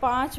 5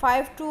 5 to